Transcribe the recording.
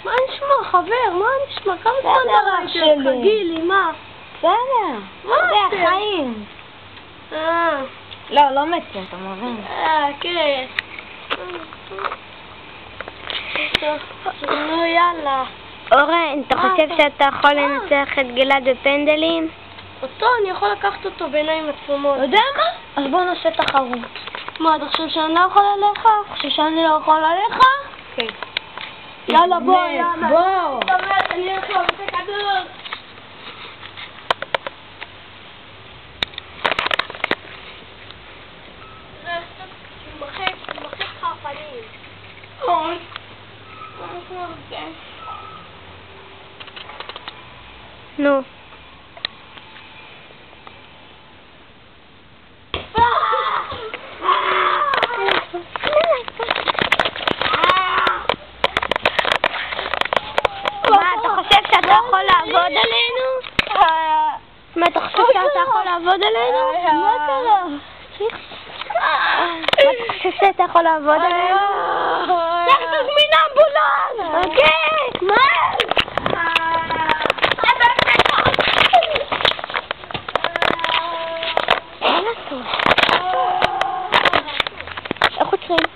מה נשמע, חבר? מה נשמע? כמה זמן ראיתי אותך, גילי, מה? בסדר. מה זה זה? החיים. לא מצא, אתה מבין? כן. נו, יאללה. אורן, אתה חושב שאתה יכול לנצח את גלעד בפנדלים? אותו, אני יכול לקחת אותו בעיניים עצומות. אתה יודע מה? אז בוא נעשה תחרות. מה, אתה חושב שאני לא יכול עליך? אתה חושב שאני לא יכול עליך? כן. יאללה, בוא, באמת, יאללה. בוא. אני יכול, זה כדור. מחק לך הפנים. נו. מה, אתה חושב שאתה יכול לעבוד עלינו? מה, אתה חושב שאתה יכול לעבוד עלינו? מה קרה? מה, אתה חושב שאתה יכול לעבוד עלינו? לך תזמין אמבולנס! אוקיי! מה? מה לעשות? איך עוצרים?